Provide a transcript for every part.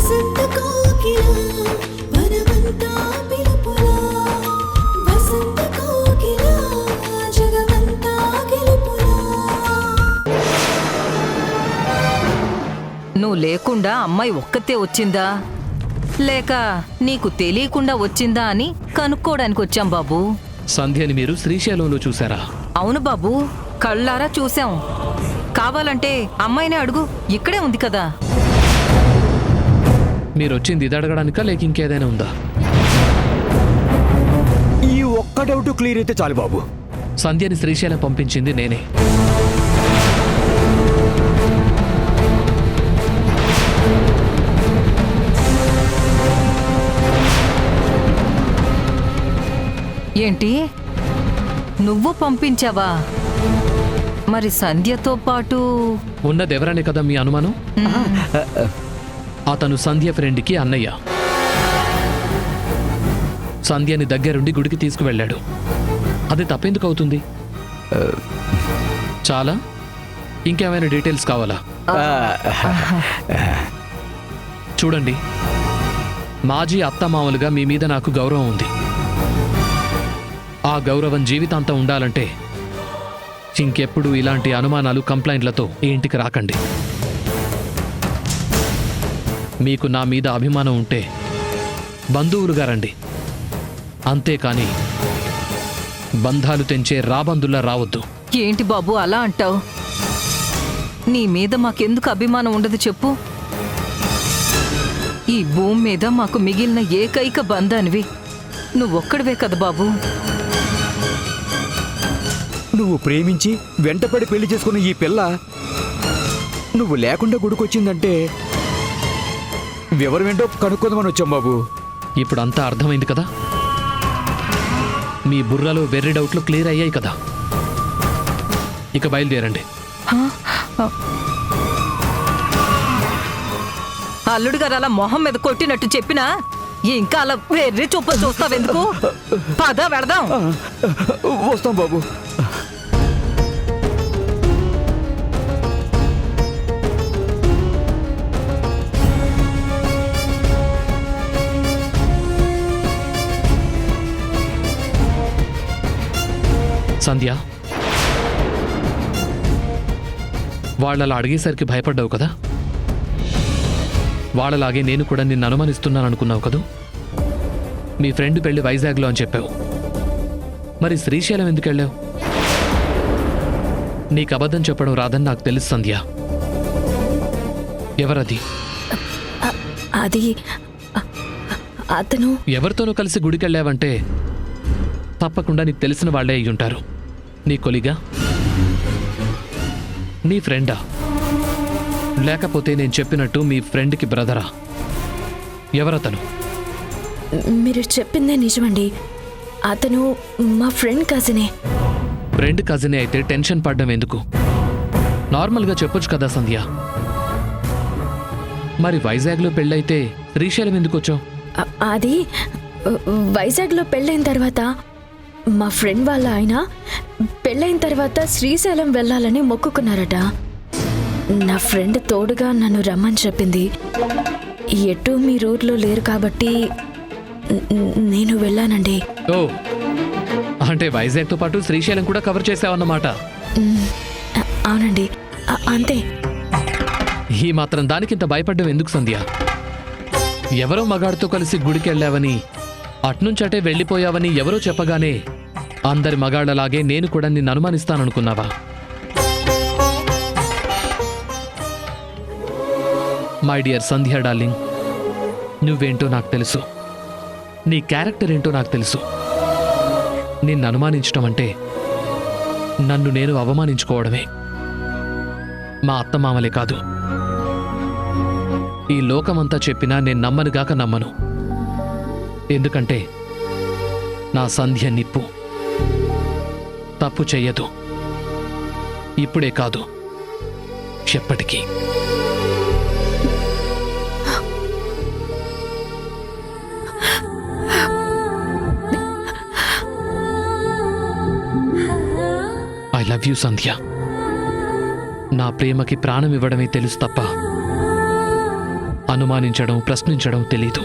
వసంత కోకిల వనమంతా పిలుపులా వసంత కోకిల జగమంతా గెలుపులా. నువ్వు లేకుండా అమ్మాయి ఒక్కతే వచ్చిందా లేక నీకు తెలియకుండా వచ్చిందా అని కనుక్కోడానికి వచ్చాం బాబు. సంధ్యని మీరు శ్రీశైలంలో చూసారా? అవును బాబు, కళ్ళారా చూసాం. కావాలంటే అమ్మాయినే అడుగు, ఇక్కడే ఉంది కదా. మీరొచ్చింది ఇది అడగడానికా లేక ఇంకేదైనా ఉందా? ఈ ఒక్క డౌట్ క్లియర్ అయితే చాలు బాబు. సంధ్యని శ్రీశైలం పంపించింది నేనే. ఏంటి, నువ్వు పంపించావా? మరి సంధ్యతో పాటు ఉన్నదెవరనే కదా మీ అనుమానం? అతను సంధ్య ఫ్రెండ్కి అన్నయ్య. సంధ్యని దగ్గరుండి గుడికి తీసుకువెళ్ళాడు. అది తప్పెందుకు అవుతుంది? చాలా ఇంకేమైనా డీటెయిల్స్ కావాలా? చూడండి, మాజీ అత్తమామలుగా మీ మీద నాకు గౌరవం ఉంది. ఆ గౌరవం జీవితాంతం ఉండాలంటే ఇంకెప్పుడు ఇలాంటి అనుమానాలు కంప్లైంట్లతో ఈ ఇంటికి రాకండి. మీకు నా మీద అభిమానం ఉంటే బంధువులుగా రండి, అంతేకాని బంధాలు తెంచే రాబందుల్లా రావద్దు. ఏంటి బాబు అలా అంటావు? నీ మీద మాకెందుకు అభిమానం ఉండదు చెప్పు? ఈ భూమి మీద మాకు మిగిలిన ఏకైక బంధానివి నువ్వొక్కడివే కదా బాబు. నువ్వు ప్రేమించి వెంటపడి పెళ్లి చేసుకున్న ఈ పిల్ల నువ్వు లేకుండా గుడికొచ్చిందంటే వివరమేంటో కనుక్కుందామని వచ్చాం బాబు. ఇప్పుడు అంతా అర్థమైంది కదా? మీ బుర్రలో వెర్రి డౌట్లు క్లియర్ అయ్యాయి కదా? ఇక బయలుదేరండి. అల్లుడు గారు అలా మొహం మీద కొట్టినట్టు చెప్పినా ఇంకా అలా వెర్రి చూపులు చూస్తావెందుకు? పద వెడదాం. వస్తాం బాబు. సంధ్య, వాళ్ళలా అడిగేసరికి భయపడ్డావు కదా? వాళ్ళలాగే నేను కూడా నిన్ను అనుమానిస్తున్నాను అనుకున్నావు కదూ? మీ ఫ్రెండ్ పెళ్లి వైజాగ్లో అని చెప్పావు. మరి శ్రీశైలం ఎందుకు వెళ్ళావు? నీకు అబద్ధం చెప్పడం రాదని నాకు తెలుసు సంధ్య. ఎవరది? అది అతను ఎవరితోనూ కలిసి గుడికెళ్ళావంటే తప్పకుండా నీకు తెలిసిన వాళ్లే అయి ఉంటారు. నీ కొలిగా, నీ ఫ్రెండా, లేకపోతే నేను చెప్పినట్టు మీ ఫ్రెండ్కి బ్రదరా? ఎవరతను? మీరు చెప్పిందే నిజమండి. అతను మా ఫ్రెండ్ కజినే. ఫ్రెండ్ కజినే అయితే టెన్షన్ పడ్డం ఎందుకు? నార్మల్గా చెప్పొచ్చు కదా సంధ్య. మరి వైజాగ్లో పెళ్ళైతే శ్రీశైలం ఎందుకు వచ్చావు? అది వైజాగ్లో పెళ్ళైన తర్వాత మా ఫ్రెండ్ వాళ్ళ ఆయన పెళ్ళైన తర్వాత శ్రీశైలం వెళ్ళాలని మొక్కుకున్నారట. నా ఫ్రెండ్ తోడుగా నన్ను రమ్మని చెప్పింది. ఎటు మీ ఊర్లో లేరు కాబట్టి నేను వెళ్ళానండి. ఓ, అంటే వైజాగ్తో పాటు శ్రీశైలం కూడా కవర్ చేసావన్నమాట. అవునండి, అంతే. ఈ మాత్రం దానికింత భయపడ్డం ఎందుకు సంధ్య? ఎవరో మగాడితో కలిసి గుడికి వెళ్ళావని, అట్నుంచటే వెళ్ళిపోయావని ఎవరో చెప్పగానే అందరి మగాళ్లలాగే నేను కూడా నిన్ను అనుమానిస్తాననుకున్నావా? మై డియర్ సంధ్య డార్లింగ్, నువ్వేంటో నాకు తెలుసు, నీ క్యారెక్టర్ ఏంటో నాకు తెలుసు. నిన్ను అనుమానించడం అంటే నన్ను నేను అవమానించుకోవడమే. మా అత్తమామలే కాదు, ఈ లోకమంతా చెప్పినా నేను నమ్మనుగాక నమ్మను. ఎందుకంటే నా సంధ్య నిప్పు, తప్పు చెయ్యదు. ఇప్పుడే కాదు, ఎప్పటికీ. ఐ లవ్ యూ సంధ్య. నా ప్రేమకి ప్రాణం ఇవ్వడమే తెలుసు తప్ప అనుమానించడం, ప్రశ్నించడం తెలీదు.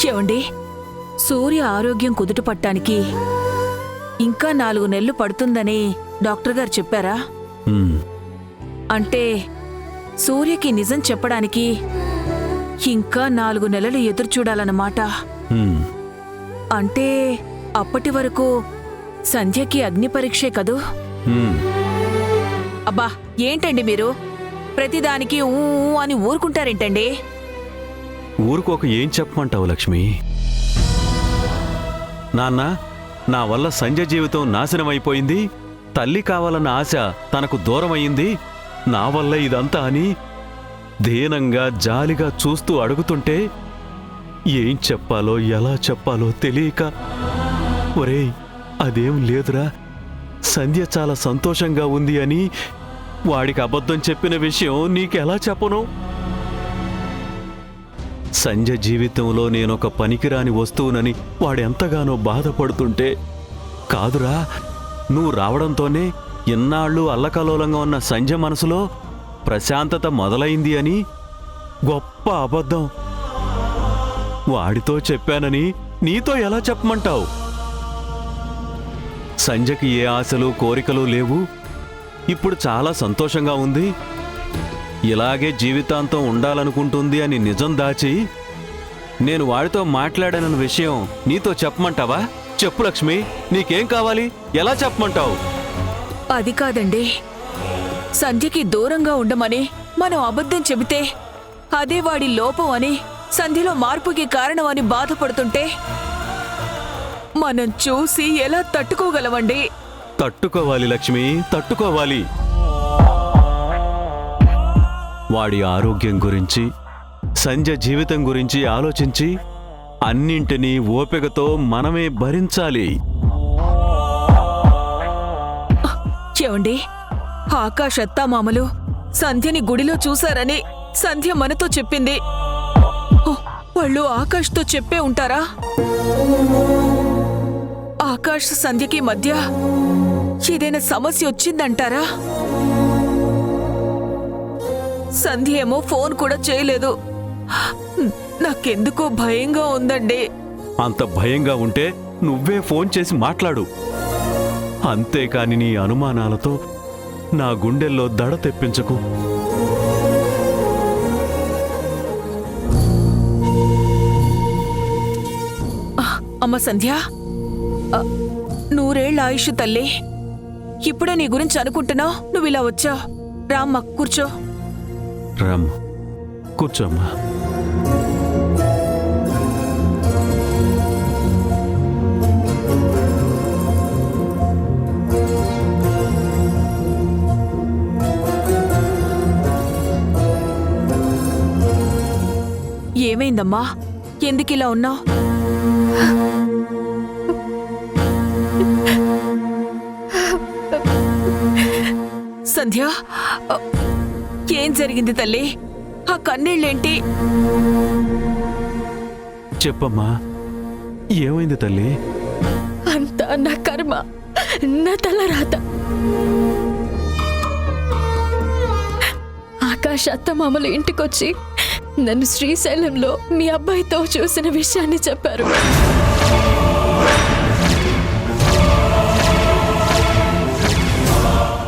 ఏవండి, సూర్య ఆరోగ్యం కుదుట పట్టానికి ఇంకా 4 నెలలు పడుతుందని డాక్టర్ గారు చెప్పారా? అంటే సూర్యకి నిజం చెప్పడానికి ఇంకా 4 నెలలు ఎదురు చూడాలన్నమాట. అంటే అప్పటి వరకు సంధ్యకి అగ్ని పరీక్షే కదూ? అబ్బా ఏంటండి మీరు ప్రతిదానికి ఊ ఊ అని ఊరుకుంటారేంటండి? ఊరుకోక ఏం చెప్పమంటావు లక్ష్మి? నాన్న, నా వల్ల సంజయ్ జీవితం నాశనమైపోయింది, తల్లి కావాలన్న ఆశ తనకు దూరమయ్యింది, నా వల్ల ఇదంతా అని దీనంగా జాలిగా చూస్తూ అడుగుతుంటే ఏం చెప్పాలో ఎలా చెప్పాలో తెలియక, ఒరేయ్ అదేం లేదురా, సంధ్య చాలా సంతోషంగా ఉంది అని వాడికి అబద్ధం చెప్పిన విషయం నీకెలా చెప్పను? సంజయ్ జీవితంలో నేనొక పనికిరాని వస్తువునని వాడెంతగానో బాధపడుతుంటే, కాదురా నువ్వు రావడంతోనే ఇన్నాళ్ళు అల్లకలోలంగా ఉన్న సంజయ్ మనసులో ప్రశాంతత మొదలైంది అని గొప్ప అబద్ధం వాడితో చెప్పానని నీతో ఎలా చెప్పమంటావు? సంజయ్కి ఏ ఆశలు కోరికలు లేవు, ఇప్పుడు చాలా సంతోషంగా ఉంది, ఇలాగే జీవితాంతం ఉండాలనుకుంటుంది అని నిజం దాచి నేను వాడితో మాట్లాడానన్న విషయం నీతో చెప్పమంటావా? చెప్పు లక్ష్మి, నీకేం కావాలి? ఎలా చెప్పమంటావు? అది కాదండి, సంధ్యకి దూరంగా ఉండమని మనం అబద్ధం చెబితే అదే వాడి లోపం అని, సంధ్యలో మార్పుకి కారణం అని బాధపడుతుంటే మనం చూసి ఎలా తట్టుకోగలవండి? తట్టుకోవాలి లక్ష్మి, తట్టుకోవాలి. వాడి ఆరోగ్యం గురించి, సంజయ్ జీవితం గురించి ఆలోచించి అన్నింటినీ ఓపికతో మనమే భరించాలి. ఏవండి, ఆకాష్ అత్తామామలు సంధ్యని గుడిలో చూశారని సంధ్య మనతో చెప్పింది. వాళ్ళు ఆకాష్తో చెప్పే ఉంటారా? ఆకాష్ సంధ్యకి మధ్య ఏదైనా సమస్య వచ్చిందంటారా? సంధ్య ఏమో ఫోన్ కూడా చేయలేదు. నాకెందుకో భయంగా ఉందండి. అంత భయంగా ఉంటే నువ్వే ఫోన్ చేసి మాట్లాడు. అంతేకాని నీ అనుమానాలతో నా గుండెల్లో దడ తెప్పించకు. అమ్మ సంధ్య, 100 ఏళ్ల ఆయుష్ తల్లి. ఇప్పుడే నీ గురించి అనుకుంటున్నావు, నువ్వు ఇలా వచ్చావు. రామ్మ కూర్చో. రామ్, కూర్చోమ్మా. ఏమైందమ్మా? ఎందుకిలా ఉన్నావు? సంధ్య, ఏం జరిగింది తల్లి? ఆ కన్నీళ్ళేంటి? చెప్పమ్మా, ఏమైంది తల్లి? అంతా నా కర్మ, నా తలరాత. ఆకాష్ అత్తమామలు ఇంటికొచ్చి నన్ను శ్రీశైలంలో మీ అబ్బాయితో చూసిన విషయాన్ని చెప్పారు.